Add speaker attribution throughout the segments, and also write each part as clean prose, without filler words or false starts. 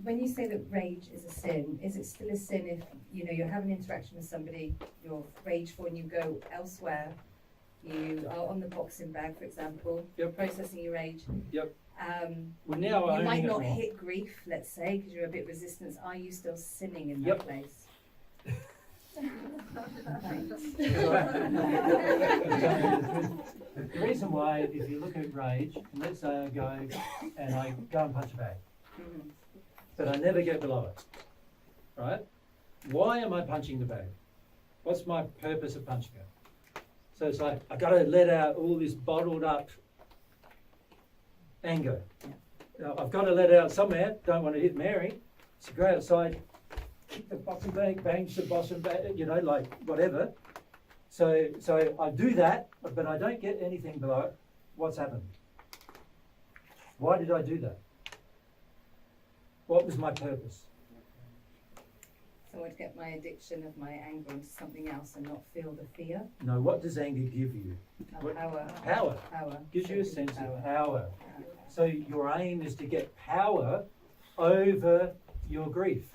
Speaker 1: When you say that rage is a sin, is it still a sin if you're having an interaction with somebody, you're rageful and you go elsewhere? You are on the boxing bag, for example. You're processing your rage.
Speaker 2: Yep.
Speaker 1: Well,
Speaker 2: now
Speaker 1: you might not hit grief, let's say, because you're a bit resistant. Are you still sinning in that place?
Speaker 3: The reason why, if you look at rage, and let's say I go and punch a bag, but I never get below it, right? Why am I punching the bag? What's my purpose of punching it? So it's like, I've got to let out all this bottled up anger. I've got to let it out somewhere. Don't want to hit Mary. So go outside, kick the boxing bag, bang the boxing bag, like whatever. So I do that, but I don't get anything below it. What's happened? Why did I do that? What was my purpose?
Speaker 1: So I'd get my addiction of my anger into something else and not feel the fear.
Speaker 3: No, what does anger give you?
Speaker 1: Power.
Speaker 3: Power. Gives you a sense of power. So your aim is to get power over your grief,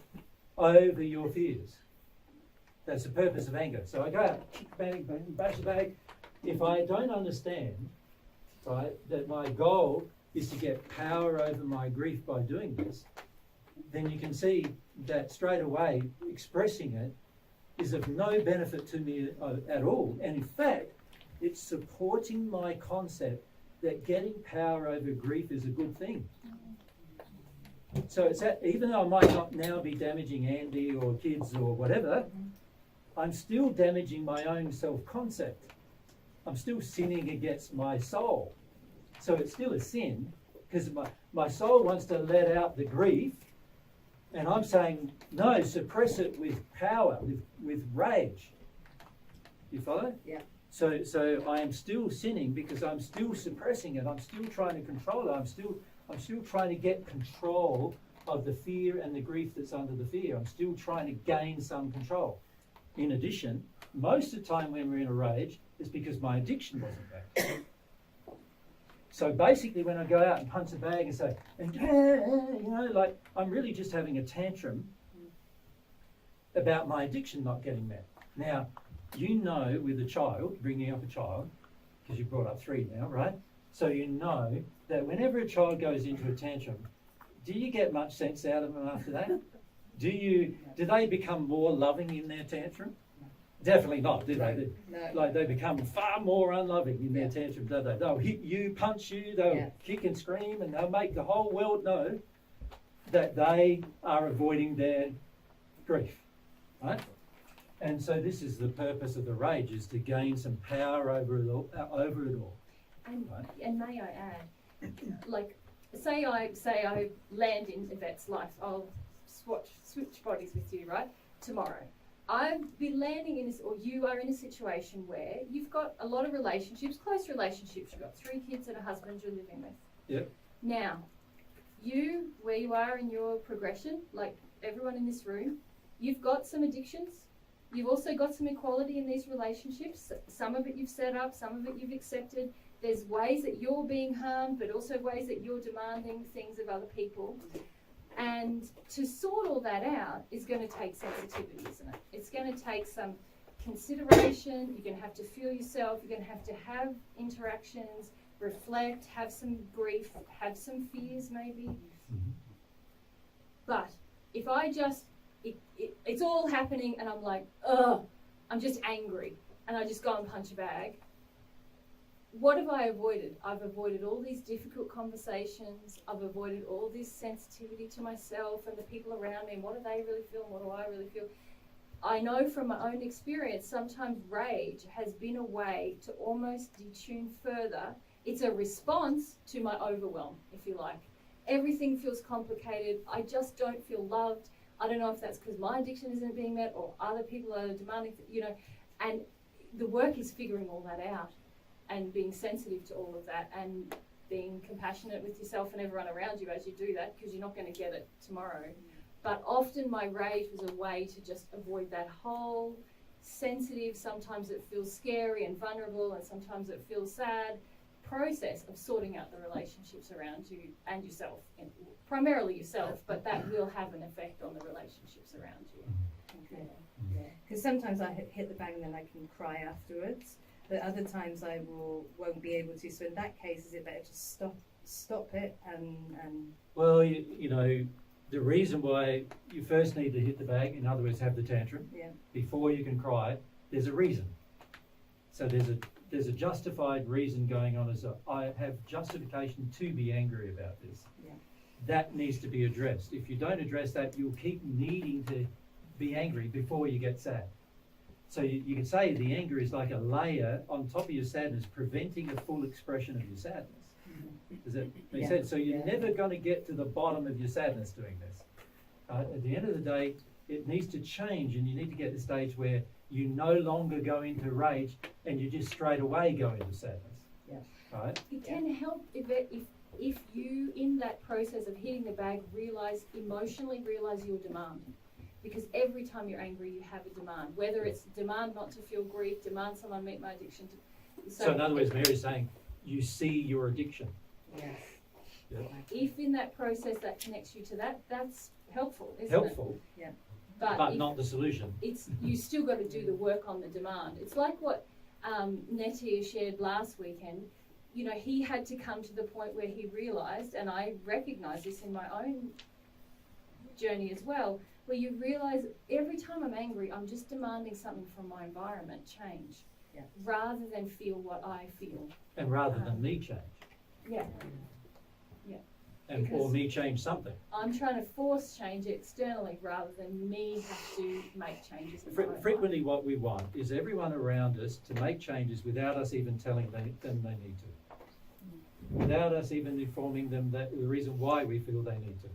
Speaker 3: over your fears. That's the purpose of anger. So I go out, kick the bag, bash the bag. If I don't understand, right, that my goal is to get power over my grief by doing this, then you can see that straight away expressing it is of no benefit to me at all. And in fact, it's supporting my concept that getting power over grief is a good thing. So it's that, even though I might not now be damaging Andy or kids or whatever, I'm still damaging my own self-concept. I'm still sinning against my soul. So it's still a sin, because my soul wants to let out the grief, and I'm saying, no, suppress it with power, with rage. You follow?
Speaker 1: Yeah.
Speaker 3: So I am still sinning because I'm still suppressing it. I'm still trying to control it. I'm still trying to get control of the fear and the grief that's under the fear. I'm still trying to gain some control. In addition, most of the time when we're in a rage, it's because my addiction wasn't there. So basically when I go out and punch a bag and say, like I'm really just having a tantrum about my addiction not getting met. Now, with a child, bringing up a child, because you brought up 3 now, right? So you know that whenever a child goes into a tantrum, do you get much sense out of them after that? Do they become more loving in their tantrum? Definitely not, do they?
Speaker 1: No.
Speaker 3: Like they become far more unloving in their tantrum, don't they? They'll hit you, punch you, they'll kick and scream, and they'll make the whole world know that they are avoiding their grief, right? And so this is the purpose of the rage, is to gain some power over it all.
Speaker 4: And, right? And may I add, like, say I land in Yvette's life, I'll switch bodies with you, right? Tomorrow. I've been landing in this, or you are in a situation where you've got a lot of relationships, close relationships. You've got 3 kids and a husband you're living with.
Speaker 3: Yep.
Speaker 4: Now, where you are in your progression, like everyone in this room, you've got some addictions. You've also got some equality in these relationships. Some of it you've set up, some of it you've accepted. There's ways that you're being harmed, but also ways that you're demanding things of other people. And to sort all that out is going to take sensitivity, isn't it? It's going to take some consideration. You're going to have to feel yourself. You're going to have interactions, reflect, have some grief, have some fears maybe.
Speaker 3: Mm-hmm.
Speaker 4: But if I just, it's all happening and I'm like, ugh, I'm just angry, and I just go and punch a bag. What have I avoided? I've avoided all these difficult conversations. I've avoided all this sensitivity to myself and the people around me. And what do they really feel? And what do I really feel? I know from my own experience, sometimes rage has been a way to almost detune further. It's a response to my overwhelm, if you like. Everything feels complicated. I just don't feel loved. I don't know if that's because my addiction isn't being met or other people are demanding, and the work is figuring all that out. And being sensitive to all of that, and being compassionate with yourself and everyone around you as you do that, because you're not going to get it tomorrow. But often my rage was a way to just avoid that whole sensitive, sometimes it feels scary and vulnerable, and sometimes it feels sad. process of sorting out the relationships around you and yourself, and primarily yourself, but that will have an effect on the relationships around you.
Speaker 1: Okay. Yeah. Because sometimes I hit the bag and then I can cry afterwards, but other times I won't be able to. So in that case, is it better to stop it and
Speaker 3: Well, you know, the reason why you first need to hit the bag, in other words, have the tantrum, before you can cry, there's a reason. So there's a justified reason going on. As I have justification to be angry about this.
Speaker 1: Yeah.
Speaker 3: That needs to be addressed. If you don't address that, you'll keep needing to be angry before you get sad. So you can say the anger is like a layer on top of your sadness, preventing a full expression of your sadness. Does that make sense? So you're never going to get to the bottom of your sadness doing this. At the end of the day, it needs to change, and you need to get to the stage where you no longer go into rage and you just straight away go into sadness.
Speaker 1: Yeah.
Speaker 3: Right?
Speaker 4: It can help if you, in that process of hitting the bag, emotionally realize your demand. Because every time you're angry, you have a demand. Whether it's demand not to feel grief, demand someone meet my addiction.
Speaker 3: So in other words, Mary's saying, you see your addiction.
Speaker 1: yes.
Speaker 3: Yeah.
Speaker 4: If in that process that connects you to that, that's helpful, isn't
Speaker 3: Helpful,
Speaker 4: it?
Speaker 3: but not the solution.
Speaker 4: It's you still got to do the work on the demand. It's like what Nettie shared last weekend. You know, he had to come to the point where he realised, and I recognise this in my own journey as well, where you realise every time I'm angry, I'm just demanding something from my environment change, rather than feel what I feel.
Speaker 3: And rather than me change.
Speaker 4: Yeah.
Speaker 3: And or me change something.
Speaker 4: I'm trying to force change externally rather than me have to make changes.
Speaker 3: Frequently what we want is everyone around us to make changes without us even telling them they need to. Without us even informing them that the reason why we feel they need to.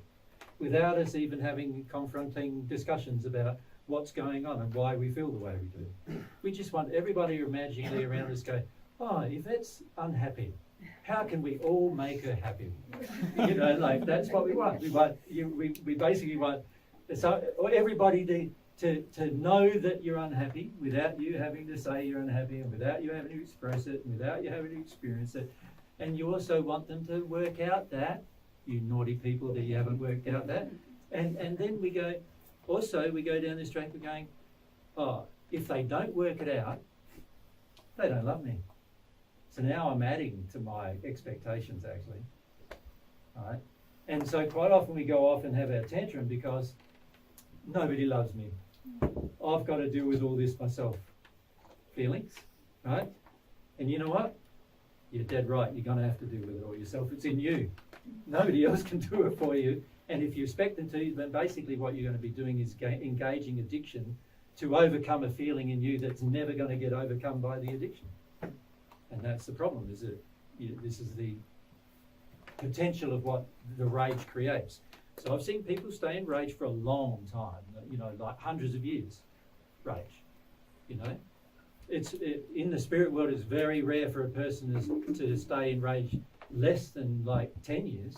Speaker 3: Without us even having confronting discussions about what's going on and why we feel the way we do. We just want everybody imaginally around us go, oh, Yvette's unhappy. How can we all make her happy? You know, like that's what we want. We basically want everybody to know that you're unhappy without you having to say you're unhappy, and without you having to express it, and without you having to experience it. And you also want them to work out that, you naughty people, that you haven't worked out that. And then we go down this track, we're going, oh, if they don't work it out, they don't love me. So now I'm adding to my expectations, actually. All right? And so quite often we go off and have our tantrum because nobody loves me. I've got to deal with all this myself. Feelings, right? And you know what? You're dead right. You're going to have to deal with it all yourself. It's in you. Nobody else can do it for you. And if you expect them to, then basically what you're going to be doing is engaging addiction to overcome a feeling in you that's never going to get overcome by the addiction. And that's the problem, is that this is the potential of what the rage creates. So I've seen people stay in rage for a long time, you know, like hundreds of years, rage, you know. In the spirit world, it's very rare for a person to stay in rage less than like 10 years.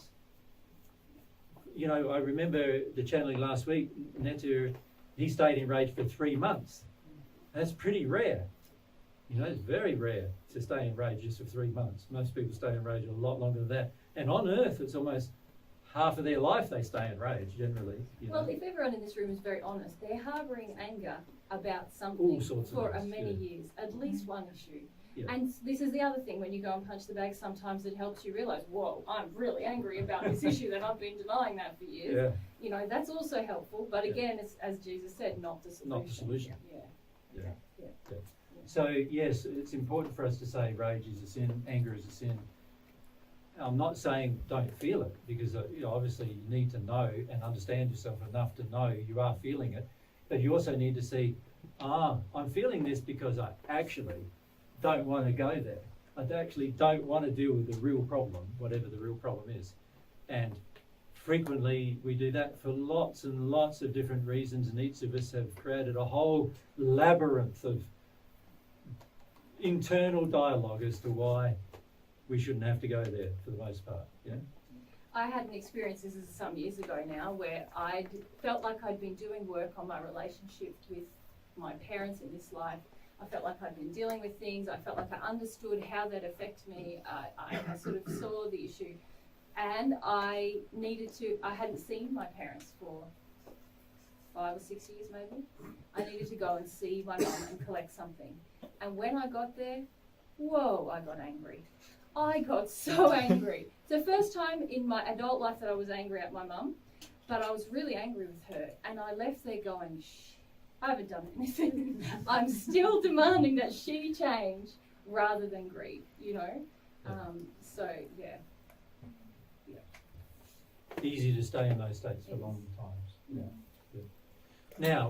Speaker 3: You know, I remember the channeling last week, Netu, he stayed in rage for 3 months. That's pretty rare. You know, it's very rare to stay in rage just for 3 months. Most people stay in rage a lot longer than that. And on Earth, it's almost half of their life they stay in rage, generally.
Speaker 4: Well, if everyone in this room is very honest, they're harbouring anger about something for many years, at least one issue.
Speaker 3: Yeah.
Speaker 4: And this is the other thing, when you go and punch the bag, sometimes it helps you realise, whoa, I'm really angry about this issue that I've been denying that for years.
Speaker 3: Yeah.
Speaker 4: You know, that's also helpful, but again, it's, as Jesus said, not the solution.
Speaker 3: Not the solution.
Speaker 4: Yeah.
Speaker 3: So yes, it's important for us to say rage is a sin, anger is a sin. I'm not saying don't feel it, because you know, obviously you need to know and understand yourself enough to know you are feeling it, but you also need to see, I'm feeling this because I actually don't want to go there. I actually don't want to deal with the real problem, whatever the real problem is. And frequently we do that for lots and lots of different reasons, and each of us have created a whole labyrinth of internal dialogue as to why we shouldn't have to go there for the most part. Yeah.
Speaker 4: I had an experience, this is some years ago now, where I felt like I'd been doing work on my relationship with my parents in this life, I felt like I'd been dealing with things. I felt like I understood how that affected me. I sort of saw the issue, and I hadn't seen my parents for 5 or 6 years maybe. I needed to go and see my mum and collect something. And when I got there, whoa, I got angry. I got so angry. It's the first time in my adult life that I was angry at my mum, but I was really angry with her. And I left there going, I haven't done anything. I'm still demanding that she change rather than grieve, you know? So, yeah.
Speaker 3: Easy to stay in those states for long times. Yeah. Now,